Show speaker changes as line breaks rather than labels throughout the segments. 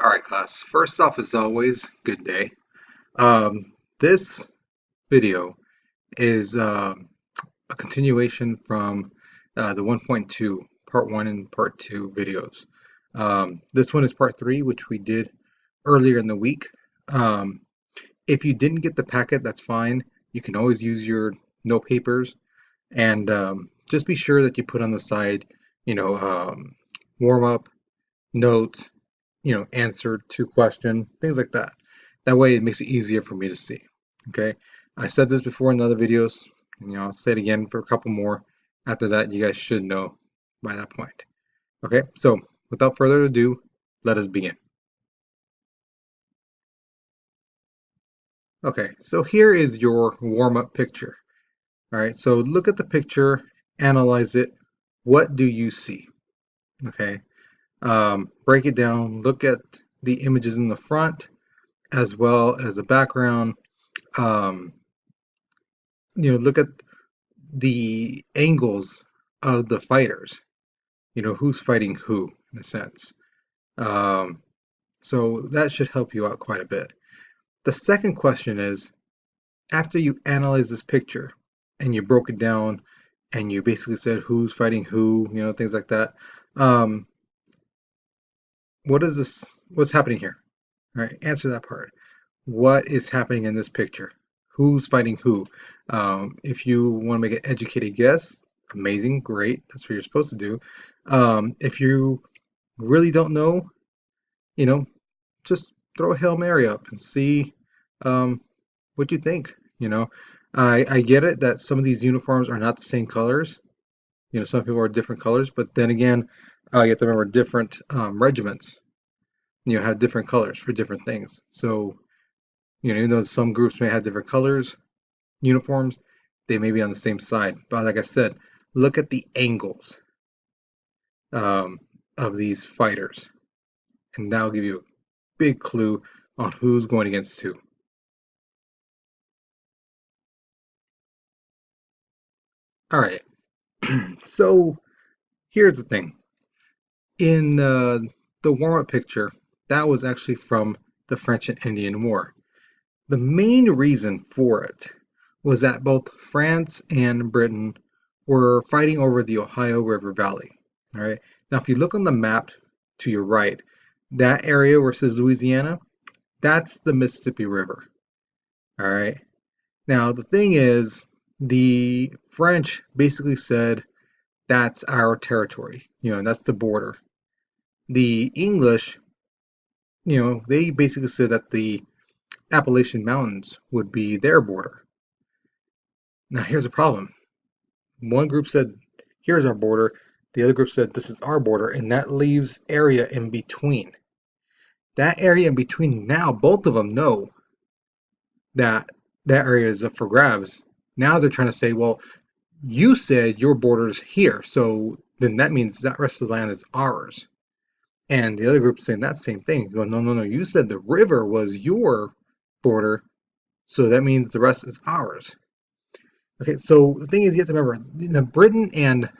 All right, class. First off, as always, good day. This video is a continuation from the 1.2, part 1 and part 2 videos. This one is part 3, which we did earlier in the week. Um, if you didn't get the packet, that's fine. You can always use your note papers and just be sure that you put on the side, you know, warm up, notes, answer to question, things like that. That way it makes it easier for me to see. Okay. I said this before in other videos, and I'll say it again for a couple more. After that, you guys should know by that point. Okay, so without further ado, let us begin. Okay, so here is your warm-up picture. All right, so look at the picture, analyze it. What do you see? Okay, break it down, look at the images in the front as well as the background. Um, look at the angles of the fighters. Who's fighting who in a sense. Um, so that should help you out quite a bit. The second question is, after you analyze this picture and you broke it down and you basically said who's fighting who, things like that. Um, what is this? What's happening here? All right, answer that part. What is happening in this picture? Who's fighting who? If you want to make an educated guess, amazing, great. That's what you're supposed to do. If you really don't know, you know, just throw a Hail Mary up and see um, what you think. I get it that some of these uniforms are not the same colors. Some people are different colors, but then again, you have to remember different regiments. Have different colors for different things. So even though some groups may have different colors, uniforms, they may be on the same side. But like I said, look at the angles um, of these fighters, and that'll give you a big clue on who's going against who. All right, so here's the thing. In the warm-up picture, that was actually from the French and Indian War. The main reason for it was that both France and Britain were fighting over the Ohio River Valley. All right. Now, if you look on the map to your right, that area where it says Louisiana, that's the Mississippi River. All right. Now, the thing is, the French basically said that's our territory, that's the border. The English, they basically said that the Appalachian Mountains would be their border. Now, here's the problem. One group said, here's our border. The other group said, this is our border. And that leaves area in between. That area in between, now both of them know that that area is up for grabs. Now they're trying to say, well, you said your border is here. So then that means that rest of the land is ours. And the other group is saying that same thing. Well, no, no, no. You said the river was your border. So that means the rest is ours. Okay, so the thing is, you have to remember, Britain and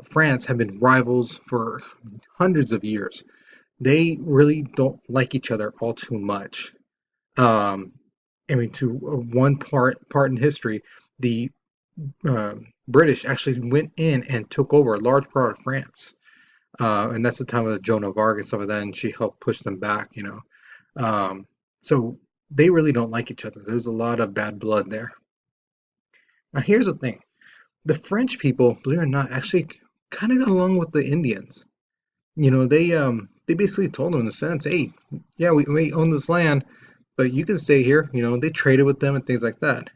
France have been rivals for hundreds of years. They really don't like each other all too much. Um, I mean, to one part in history, the British actually went in and took over a large part of France, and that's the time of the Joan of Arc and stuff like that, and she helped push them back. So they really don't like each other. There's a lot of bad blood there. Now, here's the thing: the French people, believe it or not, actually kind of got along with the Indians. They basically told them in a sense, hey, yeah, we own this land, but you can stay here. They traded with them and things like that.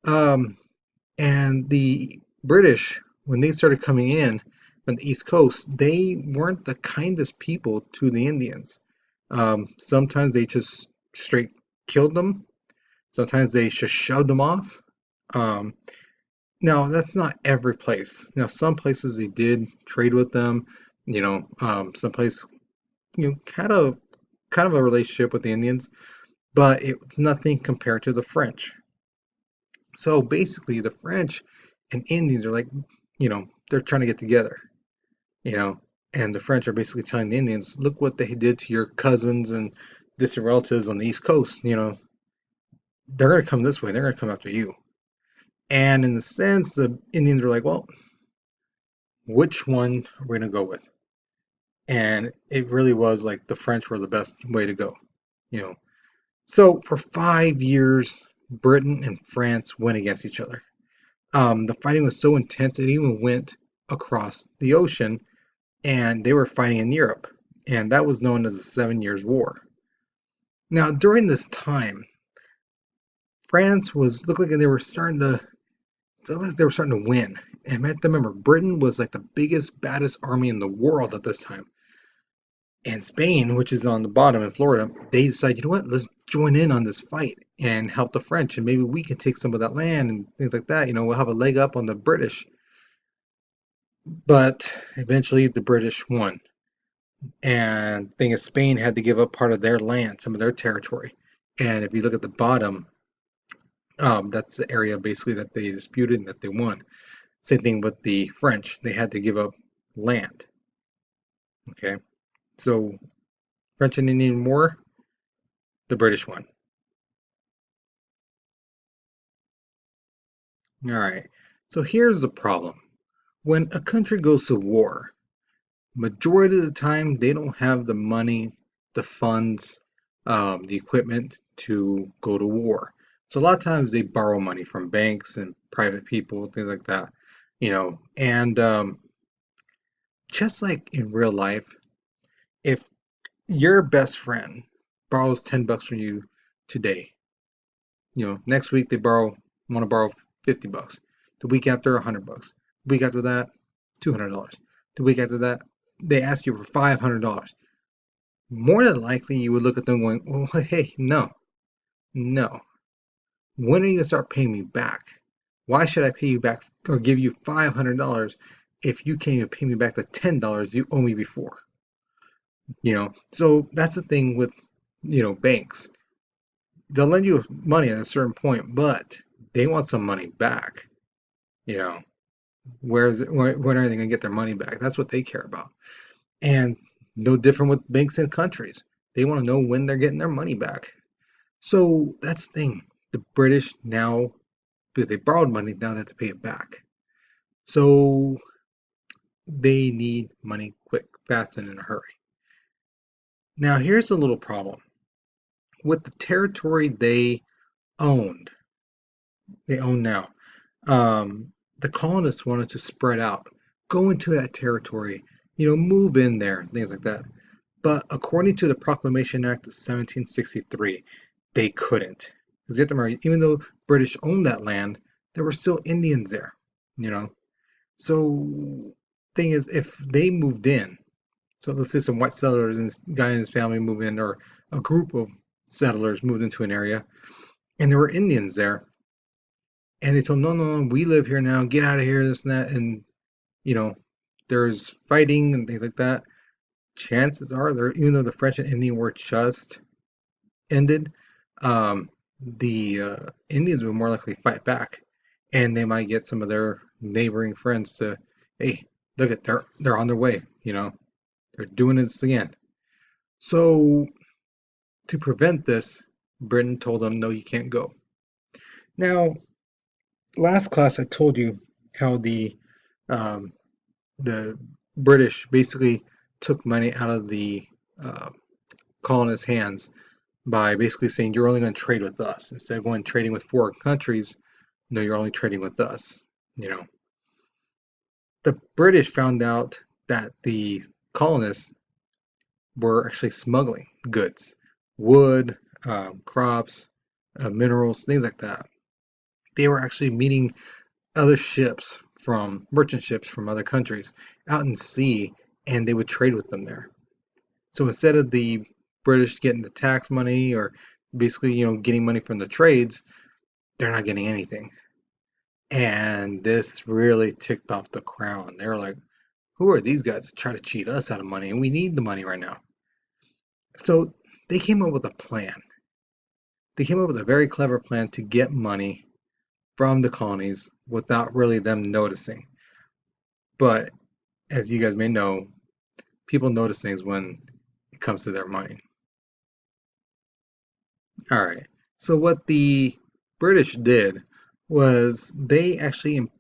Um, and the British, when they started coming in on the East Coast, they weren't the kindest people to the Indians. Sometimes they just straight killed them. Sometimes they just shoved them off. Um, Now, that's not every place. Now, some places they did trade with them. Some place had a kind of a relationship with the Indians, but it's nothing compared to the French. So basically, the French and Indians are like, they're trying to get together. You know, And the French are basically telling the Indians, look what they did to your cousins and distant relatives on the East Coast. They're going to come this way. They're going to come after you. And in the sense, the Indians were like, well, which one are we going to go with? And it really was like the French were the best way to go. You know, so for 5 years, Britain and France went against each other. The fighting was so intense it even went across the ocean, and they were fighting in Europe, and that was known as the 7 Years' War. Now, during this time, France was looked like they were starting to win. And you have to remember, Britain was like the biggest, baddest army in the world at this time. And Spain, which is on the bottom in Florida, they decided, you know what, let's join in on this fight and help the French, and maybe we can take some of that land and things like that. We'll have a leg up on the British. But eventually, the British won, and thing is, Spain had to give up part of their land, some of their territory. And if you look at the bottom, that's the area basically that they disputed and that they won. Same thing with the French; they had to give up land. Okay, so French and Indian War, the British won. All right. So here's the problem. When a country goes to war, majority of the time they don't have the money, the funds, the equipment to go to war. So a lot of times they borrow money from banks and private people, things like that. And just like in real life, if your best friend borrows $10 from you today, next week they want to borrow $50. The week after, $100. The week after that, $200. The week after that, they ask you for $500. More than likely, you would look at them going, "Oh, hey, no, no. When are you gonna start paying me back? Why should I pay you back or give you $500 if you can't even pay me back the $10 you owe me before?" So that's the thing with banks. They'll lend you money at a certain point, but they want some money back. You know, when are they going to get their money back? That's what they care about. And no different with banks and countries. They want to know when they're getting their money back. So that's the thing. The British now, because they borrowed money, now they have to pay it back. So they need money quick, fast, and in a hurry. Now, here's a little problem. With the territory owned, they own now, the colonists wanted to spread out, go into that territory, move in there, things like that. But according to the Proclamation Act of 1763, they couldn't. Because you have to remember, even though British owned that land, there were still Indians there, you know. So, thing is, if they moved in, so let's say some white settlers and this guy and his family move in, or a group of settlers moved into an area, and there were Indians there, and they told them, no, no, no, we live here now, get out of here, this and that, and you know, there's fighting and things like that. Chances are, there, even though the French and Indian War just ended, the Indians would more likely fight back, and they might get some of their neighboring friends to, hey, look at they're on their way, they're doing this again. So to prevent this, Britain told them, no, you can't go. Now, last class I told you how um, the British basically took money out of the uh, colonists' hands by basically saying you're only going to trade with us instead of going trading with foreign countries. No, you're only trading with us. You know, the British found out that the colonists were actually smuggling goods, wood, crops, minerals, things like that. They were actually meeting other ships from merchant ships from other countries out in sea, and they would trade with them there. So instead of the British getting the tax money or basically, getting money from the trades, they're not getting anything. And this really ticked off the crown. They were like, who are these guys to try to cheat us out of money? And we need the money right now. So they came up with a plan. They came up with a very clever plan to get money from the colonies without really them noticing. But as you guys may know, people notice things when it comes to their money. All right. So what the British did was they actually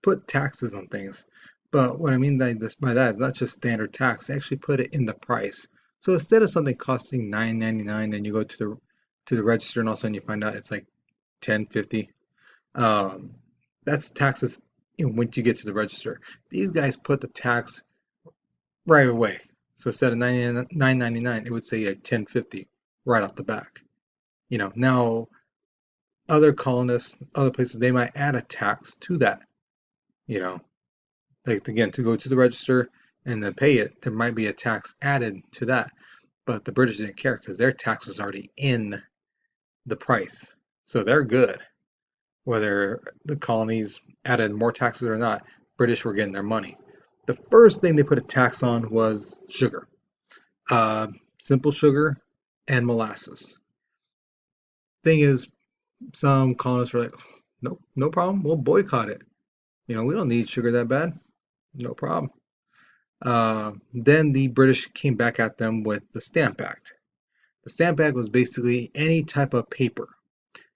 put taxes on things. But what I mean by that is not just standard tax. They actually put it in the price. So instead of something costing $9.99 and you go to the register and all of a sudden you find out it's like $10.50. Um, that's taxes once you get to the register. These guys put the tax right away. So instead of $9.99, it would say like $10.50 right off the back. Now other colonists, other places, they might add a tax to that. You know, like again, to go to the register and then pay it, there might be a tax added to that. But the British didn't care because their tax was already in the price. So they're good. Whether the colonies added more taxes or not, British were getting their money. The first thing they put a tax on was sugar, uh, simple sugar and molasses. Thing is, some colonists were like, nope, no problem, we'll boycott it. We don't need sugar that bad, no problem. Then the British came back at them with the Stamp Act. The Stamp Act was basically any type of paper,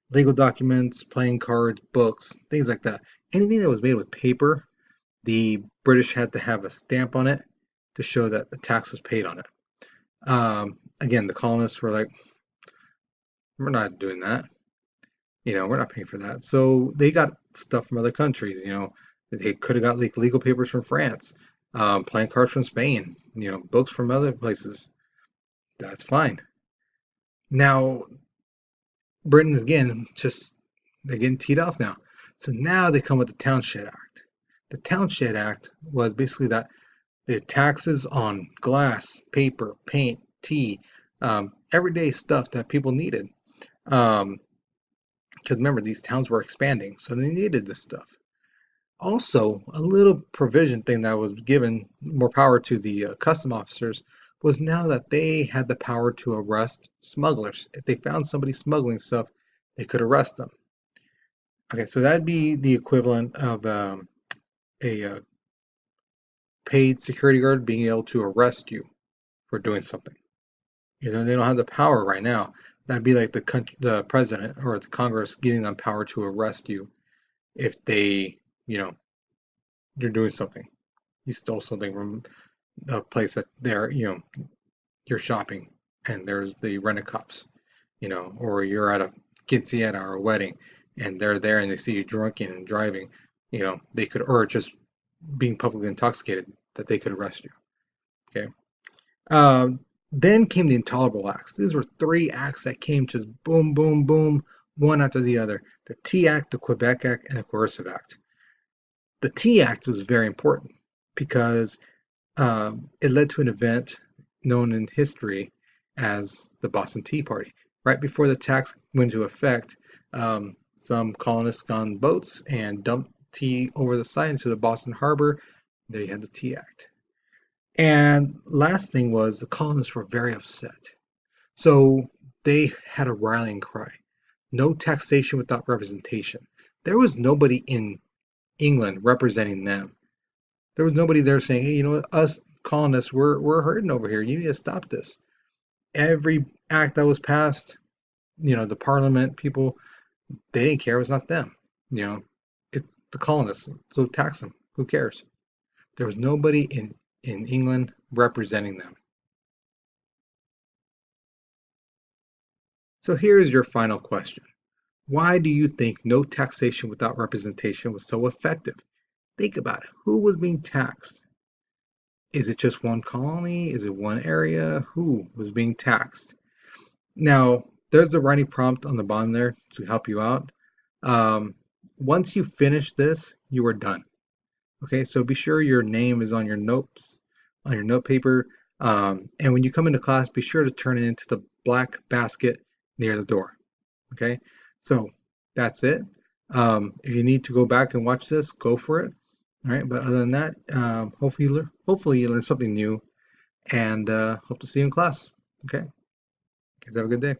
legal documents, playing cards, books, things like that. Anything that was made with paper, the British had to have a stamp on it to show that the tax was paid on it. Again, the colonists were like, we're not doing that. We're not paying for that. So they got stuff from other countries. They could have got legal papers from France, playing cards from Spain, books from other places. That's fine. Now, Britain again, just they're getting teed off now. So now they come with the Townshend Act. The Townshend Act was basically that the taxes on glass, paper, paint, tea, everyday stuff that people needed. Because remember, these towns were expanding, so they needed this stuff. Also, a little provision thing that was given more power to the custom officers was now that they had the power to arrest smugglers. If they found somebody smuggling stuff, they could arrest them. Okay, so that'd be the equivalent of a paid security guard being able to arrest you for doing something. They don't have the power right now. That'd be like the president or the Congress giving them power to arrest you if they, you're doing something. You stole something from a place that you're shopping and there's the rented cops, or you're at a quinceañera or a wedding and they're there and they see you drunken and driving, they could, or just being publicly intoxicated, that they could arrest you. Okay. Then came the intolerable acts. These were three acts that came just boom, boom, boom, one after the other. The Tea Act, the Quebec Act, and the Coercive Act. The Tea Act was very important because it led to an event known in history as the Boston Tea Party. Right before the tax went into effect, some colonists got on boats and dumped tea over the side into the Boston Harbor. There you have the Tea Act. And last thing was the colonists were very upset. So they had a rallying cry. No taxation without representation. There was nobody in England representing them. There was nobody there saying, hey, us colonists, we're hurting over here. You need to stop this. Every act that was passed, the parliament people, they didn't care. It was not them. It's the colonists. So tax them. Who cares? There was nobody in England representing them. So here is your final question. Why do you think no taxation without representation was so effective? Think about it. Who was being taxed? Is it just one colony? Is it one area? Who was being taxed? Now, there's a writing prompt on the bottom there to help you out. Um, Once you finish this, you are done. Okay, so be sure your name is on your notes, on your note paper. And when you come into class, be sure to turn it into the black basket near the door. Okay, so that's it. If you need to go back and watch this, go for it. All right, but other than that, hopefully you learn something new, and hope to see you in class. Okay, guys, have a good day.